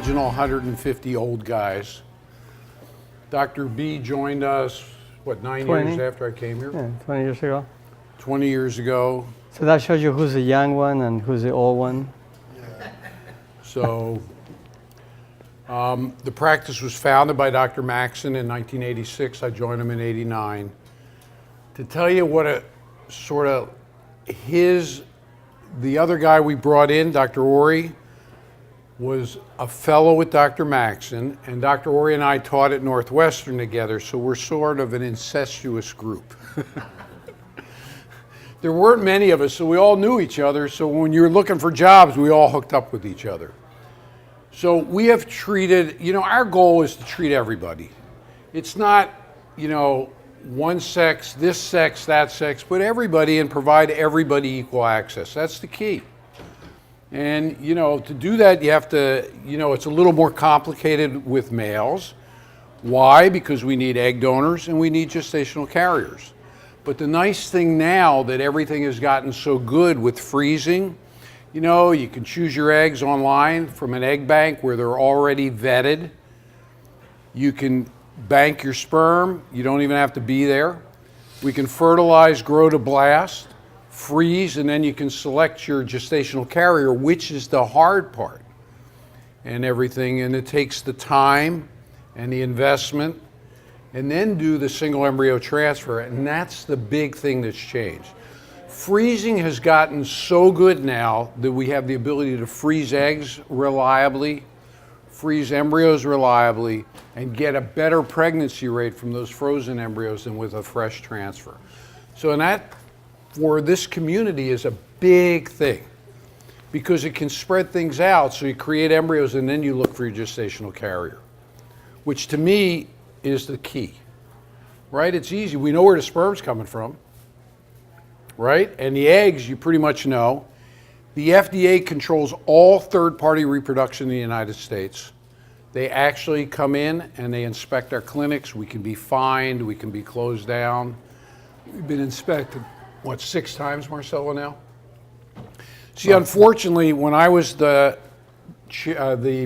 original 150 old guys. Dr. B joined us, what, 9 years after I came here? Yeah, 20 years ago. 20 years ago. So that shows you who's the young one and who's the old one. Yeah. So the practice was founded by Dr. Maxon in 1986. I joined him in 89. To tell you what a sort of the other guy we brought in, Dr. Ori, was a fellow with Dr. Maxon, and Dr. Ori and I taught at Northwestern together, so we're sort of an incestuous group. There weren't many of us, so we all knew each other, so when you were looking for jobs, we all hooked up with each other. So we have treated, our goal is to treat everybody. It's not, one sex, this sex, that sex, but everybody, and provide everybody equal access. That's the key. And, to do that, you have to, it's a little more complicated with males. Why? Because we need egg donors and we need gestational carriers. But the nice thing now that everything has gotten so good with freezing, you can choose your eggs online from an egg bank where they're already vetted. You can bank your sperm. You don't even have to be there. We can fertilize, grow to blast, freeze, and then you can select your gestational carrier, which is the hard part and everything. And it takes the time and the investment, and then do the single embryo transfer. And that's the big thing that's changed. Freezing has gotten so good now that we have the ability to freeze eggs reliably, freeze embryos reliably, and get a better pregnancy rate from those frozen embryos than with a fresh transfer. So that, for this community, is a big thing because it can spread things out. So you create embryos and then you look for your gestational carrier, which to me is the key, right? It's easy. We know where the sperm's coming from, right? And the eggs, you pretty much know. The FDA controls all third-party reproduction in the United States. They actually come in and they inspect our clinics. We can be fined, we can be closed down. We've been inspected, 6 times, Marcelo, now? See, unfortunately, when I was the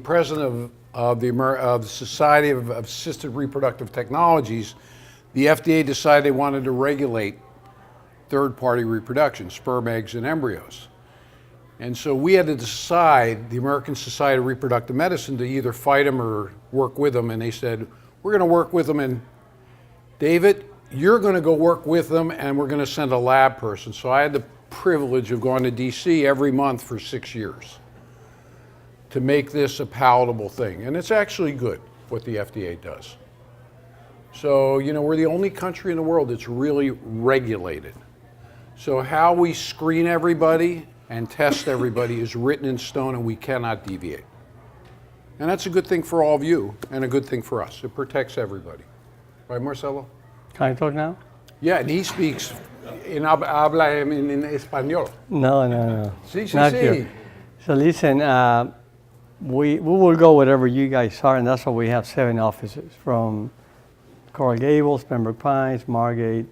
president of the Society of Assisted Reproductive Technologies, the FDA decided they wanted to regulate third-party reproduction, sperm, eggs, and embryos. And so we had to decide, the American Society of Reproductive Medicine, to either fight them or work with them. And they said, we're going to work with them, and David, you're going to go work with them, and we're going to send a lab person. So I had the privilege of going to DC every month for 6 years to make this a palatable thing. And it's actually good what the FDA does. So, we're the only country in the world that's really regulated. So how we screen everybody and test everybody is written in stone, and we cannot deviate. And that's a good thing for all of you and a good thing for us. It protects everybody. Right, Marcelo? Can I talk now? Yeah, and he speaks habla en español. No. Sí. Here. So listen, we will go wherever you guys are, and that's why we have 7 offices, from Coral Gables, Pembroke Pines, Margate,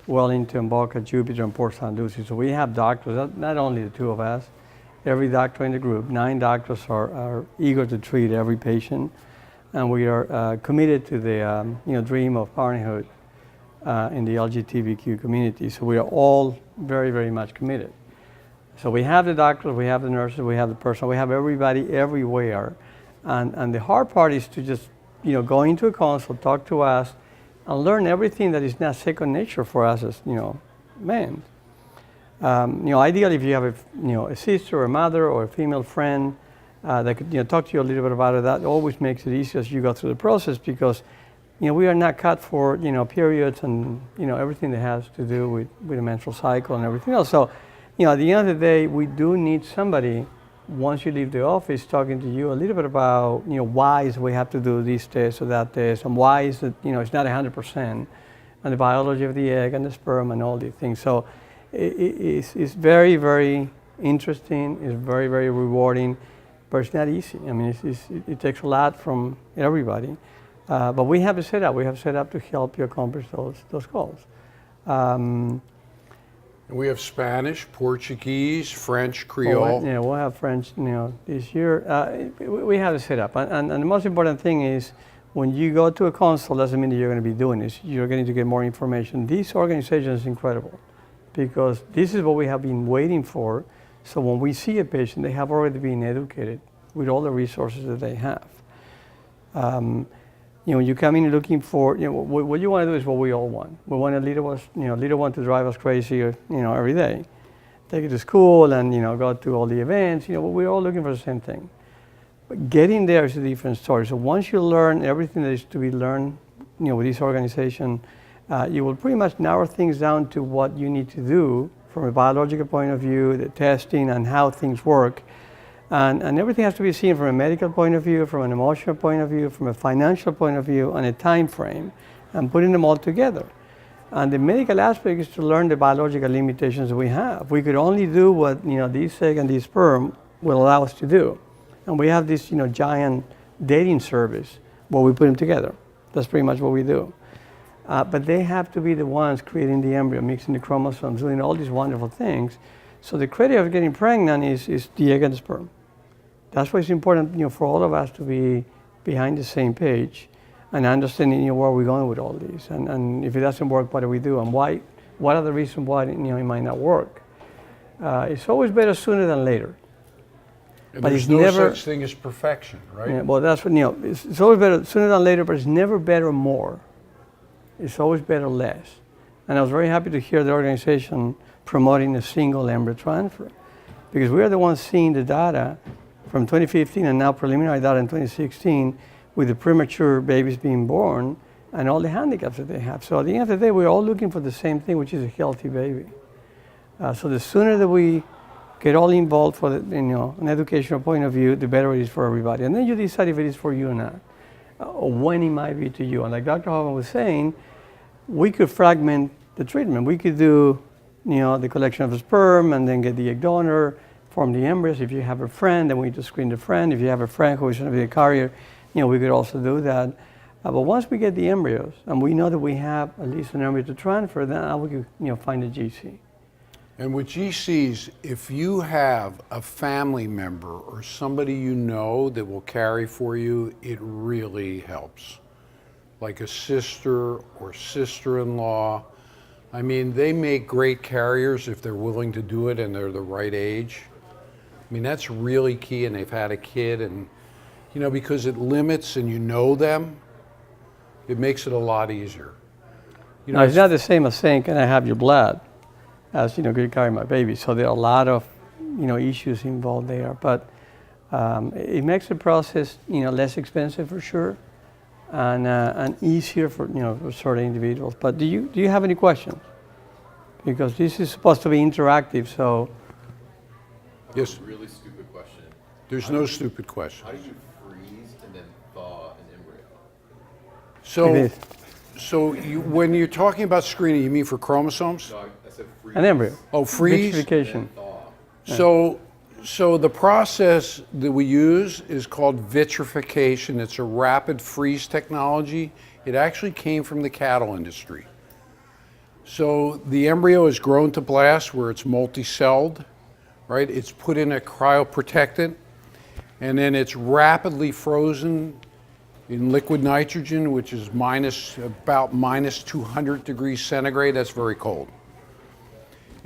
Wellington, Boca, Jupiter, and Port St. Lucie. So we have doctors, not only the 2 of us, every doctor in the group. 9 doctors are eager to treat every patient, and we are committed to the dream of parenthood in the LGBTQ community. So we are all very, very much committed. So we have the doctors, we have the nurses, we have the personnel, we have everybody everywhere. And the hard part is to just go into a consult, talk to us, and learn everything that is not second nature for us as men. Ideally, if you have a sister or a mother or a female friend that could talk to you a little bit about it, that always makes it easier as you go through the process, because we are not cut for periods and everything that has to do with the menstrual cycle and everything else. So at the end of the day, we do need somebody, once you leave the office, talking to you a little bit about why is we have to do this test or that test, and why is it it's not 100%, and the biology of the egg and the sperm and all these things. So it's very, very interesting. It's very, very rewarding, but it's not easy. I mean, it takes a lot from everybody. But we have a setup. We have set up to help you accomplish those goals. And And we have Spanish, Portuguese, French, Creole. Well, yeah, we'll have French, this year. We have it set up. And the most important thing is when you go to a consult, doesn't mean that you're going to be doing this. You're going to get more information. This organization is incredible because this is what we have been waiting for. So when we see a patient, they have already been educated with all the resources that they have. You come in looking for, what you want to do is what we all want. We want a little one to drive us crazy, every day. Take it to school and, go to all the events. We're all looking for the same thing. But getting there is a different story. So once you learn everything that is to be learned, with this organization, you will pretty much narrow things down to what you need to do from a biological point of view, the testing and how things work. And everything has to be seen from a medical point of view, from an emotional point of view, from a financial point of view, and a time frame, and putting them all together. And the medical aspect is to learn the biological limitations we have. We could only do what this egg and this sperm will allow us to do. And we have this giant dating service where we put them together. That's pretty much what we do. But they have to be the ones creating the embryo, mixing the chromosomes, doing all these wonderful things. So the credit of getting pregnant is the egg and the sperm. That's why it's important, for all of us to be behind the same page and understanding, where we're going with all these. And if it doesn't work, what do we do? And why? What are the reasons why it might not work? It's always better sooner than later. And but there's no such thing as perfection, right? Yeah, well, that's what, it's always better sooner than later, but it's never better more. It's always better less. And I was very happy to hear the organization promoting a single embryo transfer, because we are the ones seeing the data from 2015 and now preliminary data in 2016 with the premature babies being born and all the handicaps that they have. So at the end of the day, we're all looking for the same thing, which is a healthy baby. So the sooner that we get all involved for an educational point of view, the better it is for everybody. And then you decide if it is for you or not, or when it might be to you. And like Dr. Hoffman was saying, we could fragment the treatment. We could do the collection of the sperm and then get the egg donor, form the embryos. If you have a friend, then we need to screen the friend. If you have a friend who is going to be a carrier, we could also do that. But once we get the embryos and we know that we have at least an embryo to transfer, then we could find a GC. And with GCs, if you have a family member or somebody that will carry for you, it really helps. Like a sister or sister-in-law. I mean, they make great carriers if they're willing to do it and they're the right age. I mean, that's really key, and they've had a kid, and because it limits and them, it makes it a lot easier. Now, it's not the same as saying, can I have your blood? As can you carry my baby? So there are a lot of issues involved there, but it makes the process less expensive for sure, and easier for for certain individuals. But do you have any questions? Because this is supposed to be interactive, so. Yes. Really stupid question. There's no stupid question. How do you freeze and then thaw an embryo? So when you're talking about screening, you mean for chromosomes? No, I said freeze. An embryo. Oh, freeze. Vitrification. Yeah. So the process that we use is called vitrification. It's a rapid freeze technology. It actually came from the cattle industry. So the embryo is grown to blast where it's multi-celled, right? It's put in a cryoprotectant, and then it's rapidly frozen in liquid nitrogen, which is about minus 200 degrees centigrade. That's very cold.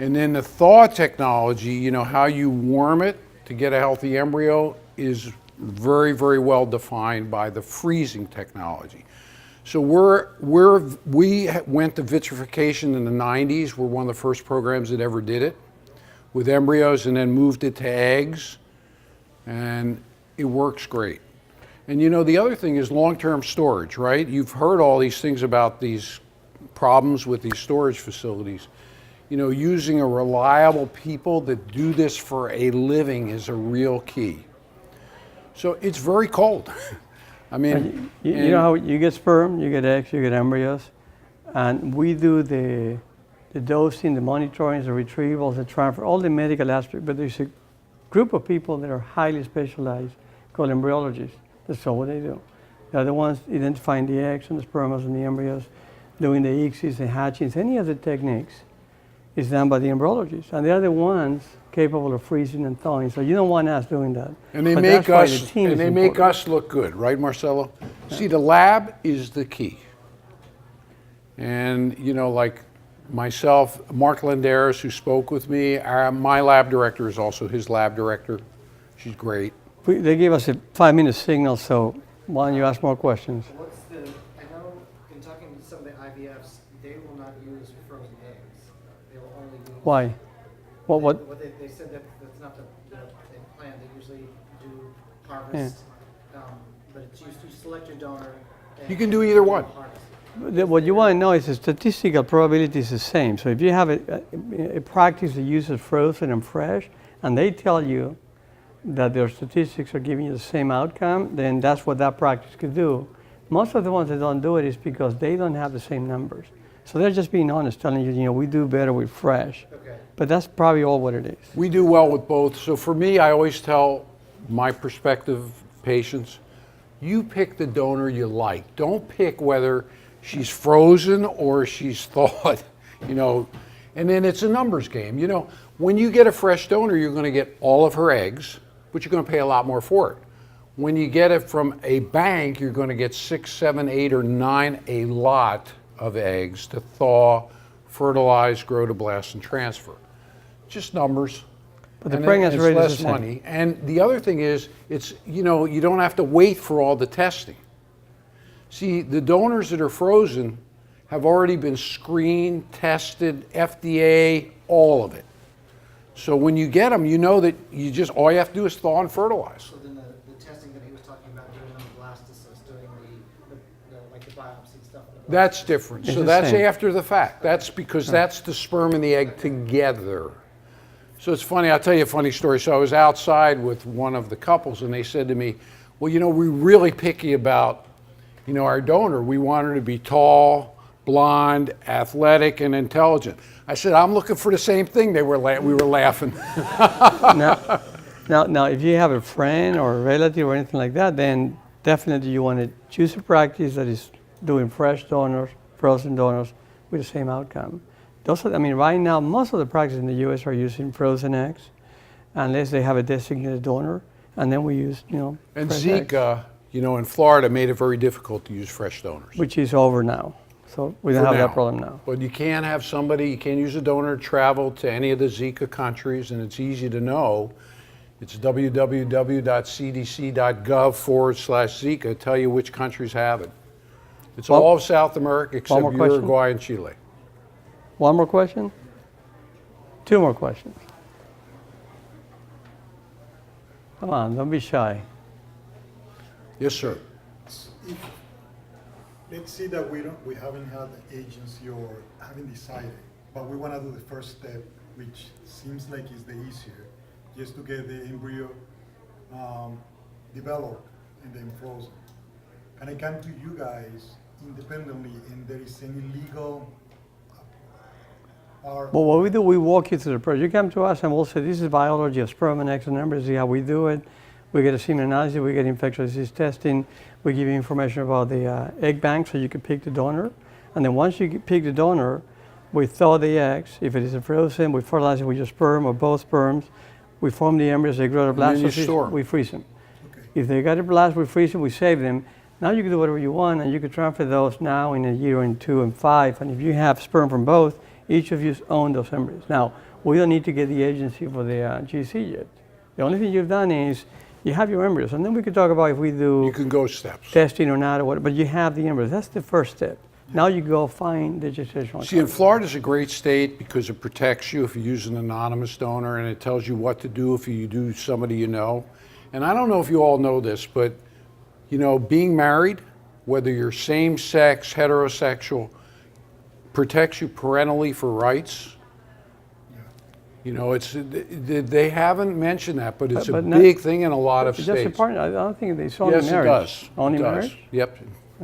And then the thaw technology, how you warm it to get a healthy embryo, is very, very well defined by the freezing technology. So we went to vitrification in the 90s. We're one of the first programs that ever did it with embryos, and then moved it to eggs, and it works great. And the other thing is long-term storage, right? You've heard all these things about these problems with these storage facilities. Using a reliable people that do this for a living is a real key. So it's very cold. I mean, you know how you get sperm, you get eggs, you get embryos, and we do the dosing, the monitoring, the retrievals, the transfer, all the medical aspects. But there's a group of people that are highly specialized called embryologists. That's all what they do. They're the ones identifying the eggs and the sperms and the embryos, doing the ICSIs, the hatchings, any of the techniques. is done by the embryologists, and they're the ones capable of freezing and thawing. So you don't want us doing that. And they But make that's why us the team is make important. us look good, right, Marcelo? See, the lab is the key. And you know, like myself, Mark Lenderis, who spoke with me, my lab director is also his lab director. She's great. They gave us a 5-minute signal, so why don't you ask more questions? What's the, I know in talking to some of the IVFs, they will not use frozen eggs. They will only use. Why? What? They said that that's not the plan. They usually do harvest, but it's used to select your donor. You can do either one. Harvest. What you want to know is the statistical probability is the same. So if you have a practice that uses frozen and fresh, and they tell you that their statistics are giving you the same outcome, then that's what that practice could do. Most of the ones that don't do it is because they don't have the same numbers. So they're just being honest, telling you, you know, we do better with fresh. Okay. But that's probably all what it is. We do well with both. So for me, I always tell my prospective patients, you pick the donor you like. Don't pick whether she's frozen or she's thawed, you know. And then it's a numbers game. You know, when you get a fresh donor, you're going to get all of her eggs, but you're going to pay a lot more for it. When you get it from a bank, you're going to get 6, 7, 8, or 9 a lot of eggs to thaw, fertilize, grow to blast, and transfer. Just numbers. But the And pregnancy it's rate is less the same. money. And the other thing is, it's, you know, you don't have to wait for all the testing. See, the donors that are frozen have already been screened, tested, FDA, all of it. So when you get them, you know that you just, all you have to do is thaw and fertilize. So then the testing that he was talking about doing on the blastocyst, doing like the biopsy stuff. on the That's blastocyst. different. It's So the that's same. after the fact. That's because that's the sperm and the egg together. So it's funny, I'll tell you a funny story. So I was outside with one of the couples and they said to me, well, you know, we're really picky about, you know, our donor. We want her to be tall, blonde, athletic, and intelligent. I said, I'm looking for the same thing. We were laughing. Now, if you have a friend or a relative or anything like that, then definitely you want to choose a practice that is doing fresh donors, frozen donors with the same outcome. Those are, I mean, right now, most of the practices in the U.S. are using frozen eggs, unless they have a designated donor, and then we use, you know, And fresh eggs, Zika, you know, in Florida made it very difficult to use fresh donors. which is over now. So we don't For have now. that problem now. But you can't have somebody, you can't use a donor to travel to any of the Zika countries, and it's easy to know. It's www.cdc.gov/Zika, tell you which countries have it. It's One- all of South America except more question? Uruguay and Chile. One more question? 2 more questions. Come on, don't be shy. Yes, sir. Let's say that we haven't had the agency or haven't decided, but we want to do the first step, which seems like is the easier, just to get the embryo developed and then frozen. Can I come to you guys independently and there is any legal or But what we do, we walk you through the process. You come to us and we'll say, this is biology of sperm and eggs and embryos, see how we do it. We get a semen analysis, we get infectious disease testing, we give you information about the egg bank so you can pick the donor. And then once you pick the donor, we thaw the eggs. If it is a frozen, we fertilize it with your sperm or both sperms. We form the embryos, they grow to then you blastocysts, store 'em. we freeze them. okay. If they got a blast, we freeze them, we save them. Now you can do whatever you want, and you can transfer those now in a year, in 2, and 5. And if you have sperm from both, each of you own those embryos. Now, we don't need to get the agency for the GC yet. The only thing you've done is you have your embryos, and then we can talk about if we do You can go steps. testing or not, or what. But you have the embryos. That's the first step. Now you go find the gestational. See, in couple. Florida's a great state because it protects you if you use an anonymous donor, and it tells you what to do if you do somebody you know. And I don't know if you all know this, but you know, being married, whether you're same-sex, heterosexual, protects you parentally for rights. You know, it's they haven't mentioned that, but it's But a not- big thing in a lot of Just a states. partner. I don't think it's only Yes, marriage. it does. Only It does. marriage? Yep.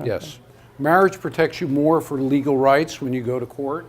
Yes. Marriage protects you more for legal rights when you go to court.